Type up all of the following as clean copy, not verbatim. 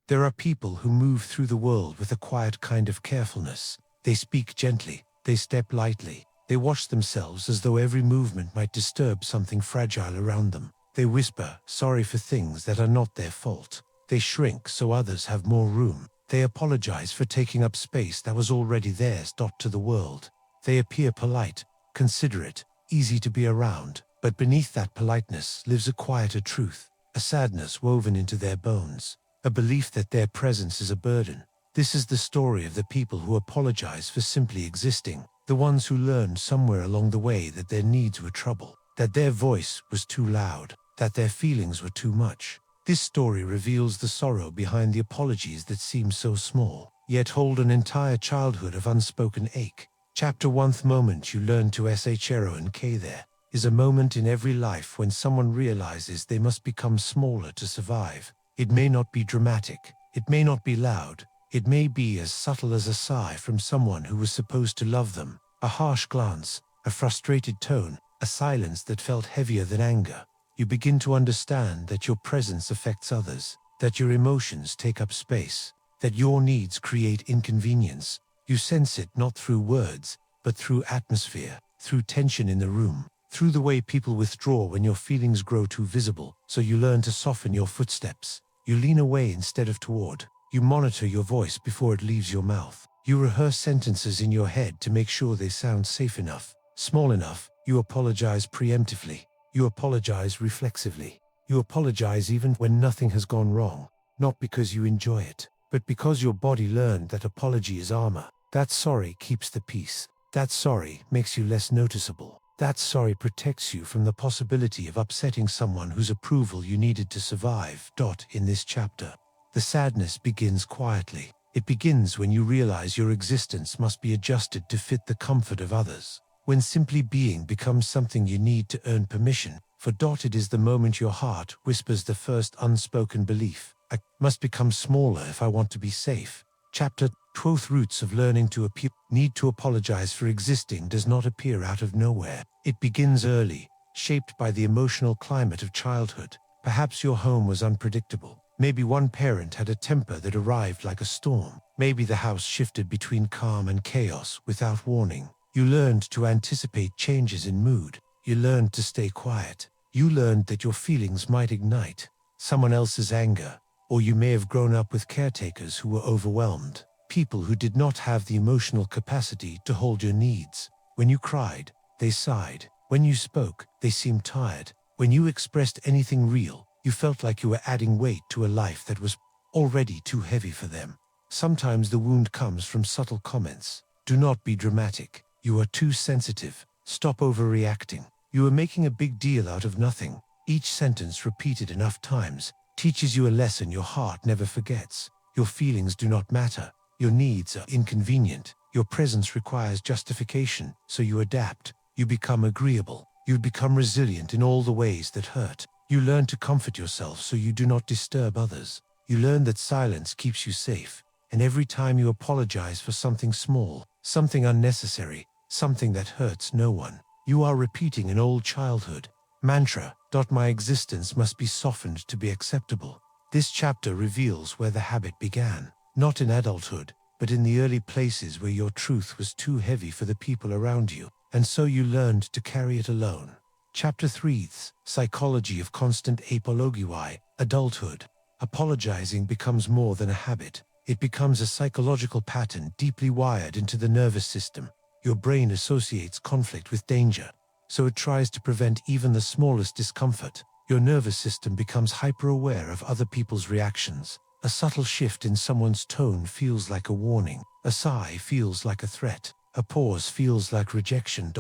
There are people who move through the world with a quiet kind of carefulness. They speak gently, they step lightly, they watch themselves as though every movement might disturb something fragile around them. They whisper, sorry for things that are not their fault. They shrink so others have more room. They apologize for taking up space that was already theirs. To the world, they appear polite, considerate, easy to be around, but beneath that politeness lives a quieter truth, a sadness woven into their bones, a belief that their presence is a burden. This is the story of the people who apologize for simply existing, the ones who learned somewhere along the way that their needs were trouble, that their voice was too loud, that their feelings were too much. This story reveals the sorrow behind the apologies that seem so small, yet hold an entire childhood of unspoken ache. Chapter 1. The moment you learn to shro. There is a moment in every life when someone realizes they must become smaller to survive. It may not be dramatic, it may not be loud, it may be as subtle as a sigh from someone who was supposed to love them, a harsh glance, a frustrated tone, a silence that felt heavier than anger. You begin to understand that your presence affects others, that your emotions take up space, that your needs create inconvenience. You sense it not through words, but through atmosphere, through tension in the room, through the way people withdraw when your feelings grow too visible. So you learn to soften your footsteps. You lean away instead of toward. You monitor your voice before it leaves your mouth. You rehearse sentences in your head to make sure they sound safe enough, small enough. You apologize preemptively. You apologize reflexively. You apologize even when nothing has gone wrong, not because you enjoy it, but because your body learned that apology is armor. That sorry keeps the peace. That sorry makes you less noticeable. That sorry protects you from the possibility of upsetting someone whose approval you needed to survive. In this chapter, the sadness begins quietly. It begins when you realize your existence must be adjusted to fit the comfort of others. When simply being becomes something you need to earn permission for. It is the moment your heart whispers the first unspoken belief. I must become smaller if I want to be safe. Chapter 12. Roots of learning to appear. Need to apologize for existing does not appear out of nowhere. It begins early, shaped by the emotional climate of childhood. Perhaps your home was unpredictable. Maybe one parent had a temper that arrived like a storm. Maybe the house shifted between calm and chaos without warning. You learned to anticipate changes in mood. You learned to stay quiet. You learned that your feelings might ignite someone else's anger. Or you may have grown up with caretakers who were overwhelmed, people who did not have the emotional capacity to hold your needs. When you cried, they sighed. When you spoke, they seemed tired. When you expressed anything real, you felt like you were adding weight to a life that was already too heavy for them. Sometimes the wound comes from subtle comments. Do not be dramatic. You are too sensitive. Stop overreacting. You are making a big deal out of nothing. Each sentence repeated enough times teaches you a lesson your heart never forgets. Your feelings do not matter. Your needs are inconvenient. Your presence requires justification, so you adapt. You become agreeable. You become resilient in all the ways that hurt. You learn to comfort yourself so you do not disturb others. You learn that silence keeps you safe. And every time you apologize for something small, something unnecessary, something that hurts no one, you are repeating an old childhood mantra. My existence must be softened to be acceptable. This chapter reveals where the habit began, not in adulthood, but in the early places where your truth was too heavy for the people around you, and so you learned to carry it alone. Chapter 3. Psychology of constant apology. Adulthood. Apologizing becomes more than a habit. It becomes a psychological pattern deeply wired into the nervous system. Your brain associates conflict with danger, so it tries to prevent even the smallest discomfort. Your nervous system becomes hyper-aware of other people's reactions. A subtle shift in someone's tone feels like a warning. A sigh feels like a threat. A pause feels like rejection.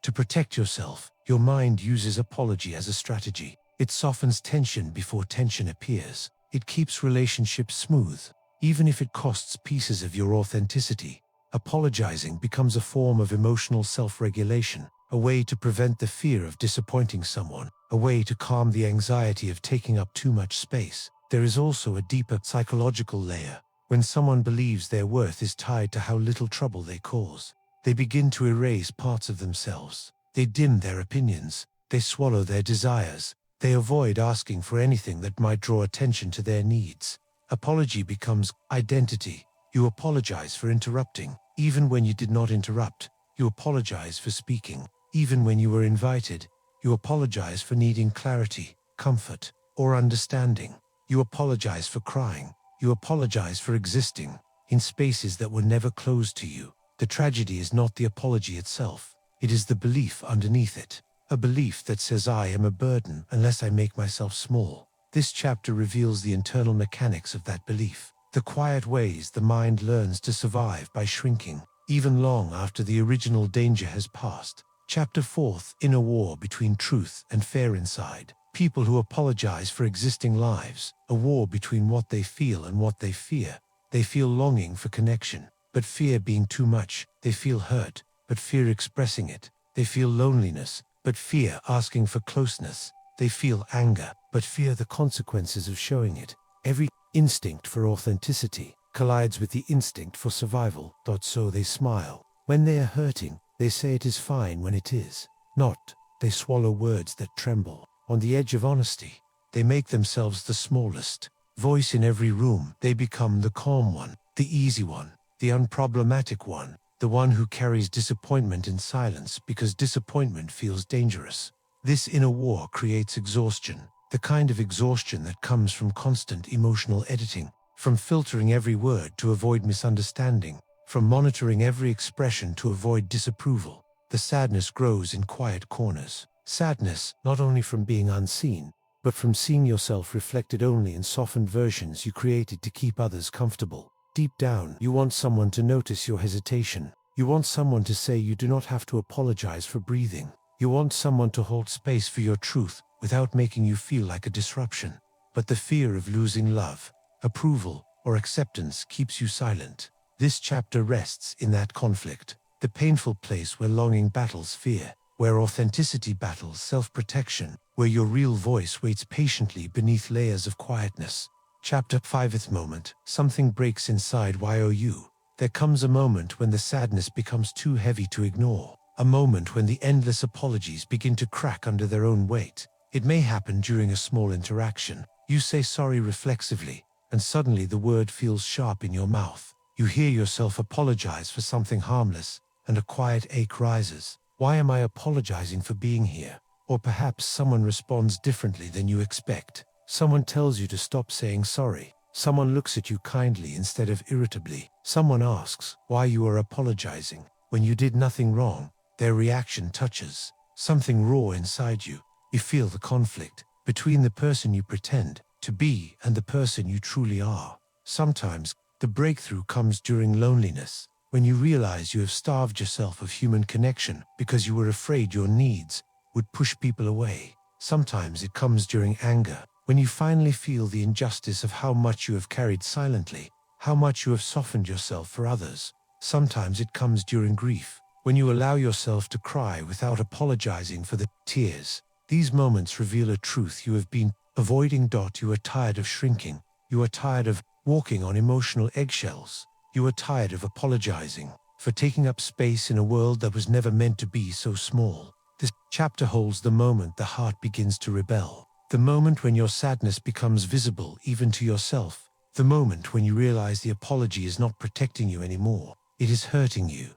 To protect yourself, your mind uses apology as a strategy. It softens tension before tension appears. It keeps relationships smooth, even if it costs pieces of your authenticity. Apologizing becomes a form of emotional self-regulation, a way to prevent the fear of disappointing someone, a way to calm the anxiety of taking up too much space. There is also a deeper psychological layer. When someone believes their worth is tied to how little trouble they cause, they begin to erase parts of themselves. They dim their opinions. They swallow their desires. They avoid asking for anything that might draw attention to their needs. Apology becomes identity. You apologize for interrupting, even when you did not interrupt. You apologize for speaking, even when you were invited. You apologize for needing clarity, comfort, or understanding. You apologize for crying. You apologize for existing in spaces that were never closed to you. The tragedy is not the apology itself. It is the belief underneath it. A belief that says I am a burden unless I make myself small. This chapter reveals the internal mechanics of that belief. The quiet ways the mind learns to survive by shrinking, even long after the original danger has passed. Chapter 4: Inner War Between Truth and Fear. Inside people who apologize for existing lives, a war between what they feel and what they fear. They feel longing for connection, but fear being too much. They feel hurt, but fear expressing it. They feel loneliness, but fear asking for closeness. They feel anger, but fear the consequences of showing it. Every instinct for authenticity collides with the instinct for survival. So they smile when they are hurting. They say it is fine when it is not. They swallow words that tremble. On the edge of honesty, they make themselves the smallest voice in every room. They become the calm one, the easy one, the unproblematic one, the one who carries disappointment in silence because disappointment feels dangerous. This inner war creates exhaustion, the kind of exhaustion that comes from constant emotional editing, from filtering every word to avoid misunderstanding, from monitoring every expression to avoid disapproval. The sadness grows in quiet corners. Sadness, not only from being unseen, but from seeing yourself reflected only in softened versions you created to keep others comfortable. Deep down, you want someone to notice your hesitation. You want someone to say you do not have to apologize for breathing. You want someone to hold space for your truth without making you feel like a disruption. But the fear of losing love, approval, or acceptance keeps you silent. This chapter rests in that conflict, the painful place where longing battles fear, where authenticity battles self-protection, where your real voice waits patiently beneath layers of quietness. Chapter 5: Moment. Something breaks inside you. There comes a moment when the sadness becomes too heavy to ignore, a moment when the endless apologies begin to crack under their own weight. It may happen during a small interaction. You say sorry reflexively, and suddenly the word feels sharp in your mouth. You hear yourself apologize for something harmless, and a quiet ache rises. Why am I apologizing for being here? Or perhaps someone responds differently than you expect. Someone tells you to stop saying sorry. Someone looks at you kindly instead of irritably. Someone asks why you are apologizing when you did nothing wrong. Their reaction touches something raw inside you. You feel the conflict between the person you pretend to be and the person you truly are. Sometimes the breakthrough comes during loneliness, when you realize you have starved yourself of human connection because you were afraid your needs would push people away. Sometimes it comes during anger, when you finally feel the injustice of how much you have carried silently, how much you have softened yourself for others. Sometimes it comes during grief, when you allow yourself to cry without apologizing for the tears. These moments reveal a truth you have been avoiding. You are tired of shrinking. You are tired of walking on emotional eggshells. You are tired of apologizing for taking up space in a world that was never meant to be so small. This chapter holds the moment the heart begins to rebel, the moment when your sadness becomes visible even to yourself, the moment when you realize the apology is not protecting you anymore, it is hurting you.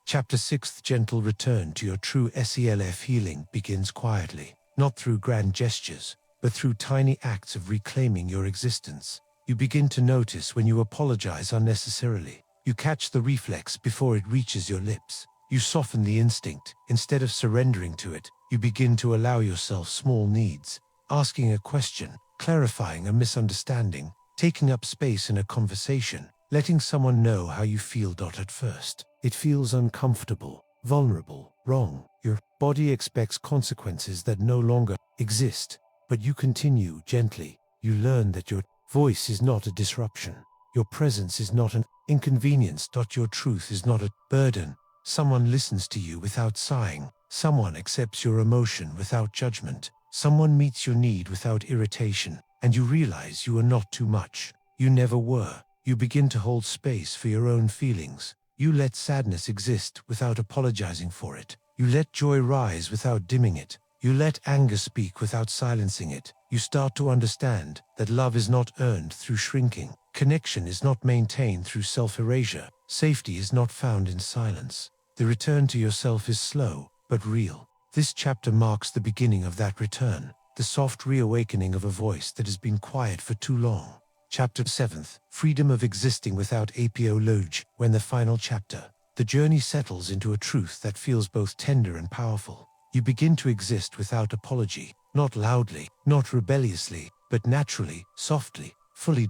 Chapter 6: Gentle return to your true self. Healing begins quietly, not through grand gestures, but through tiny acts of reclaiming your existence. You begin to notice when you apologize unnecessarily. You catch the reflex before it reaches your lips. You soften the instinct. Instead of surrendering to it, you begin to allow yourself small needs, asking a question, clarifying a misunderstanding, taking up space in a conversation, letting someone know how you feel. At first, it feels uncomfortable, vulnerable, wrong. Your body expects consequences that no longer exist, but you continue gently. You learn that your voice is not a disruption. Your presence is not an inconvenience. Your truth is not a burden. Someone listens to you without sighing. Someone accepts your emotion without judgment. Someone meets your need without irritation. And you realize you are not too much. You never were. You begin to hold space for your own feelings. You let sadness exist without apologizing for it. You let joy rise without dimming it. You let anger speak without silencing it. You start to understand that love is not earned through shrinking. Connection is not maintained through self-erasure. Safety is not found in silence. The return to yourself is slow, but real. This chapter marks the beginning of that return, the soft reawakening of a voice that has been quiet for too long. Chapter 7, Freedom of Existing Without Apology. When the final chapter, the journey settles into a truth that feels both tender and powerful. You begin to exist without apology, not loudly, not rebelliously, but naturally, softly, fully.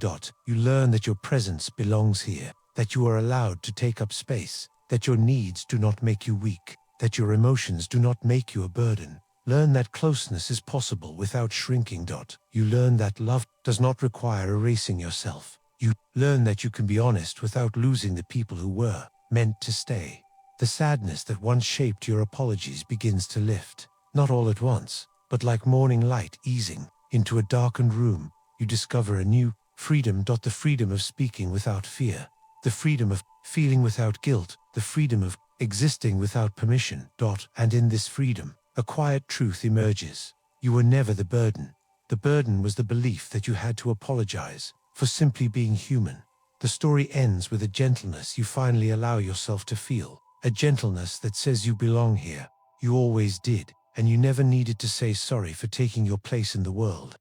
You learn that your presence belongs here, that you are allowed to take up space, that your needs do not make you weak, that your emotions do not make you a burden. Learn that closeness is possible without shrinking. You learn that love does not require erasing yourself. You learn that you can be honest without losing the people who were meant to stay. The sadness that once shaped your apologies begins to lift, not all at once, but like morning light easing into a darkened room. You discover a new freedom. The freedom of speaking without fear, the freedom of feeling without guilt, the freedom of existing without permission. And in this freedom, a quiet truth emerges. You were never the burden. The burden was the belief that you had to apologize for simply being human. The story ends with a gentleness you finally allow yourself to feel, a gentleness that says you belong here. You always did, and you never needed to say sorry for taking your place in the world.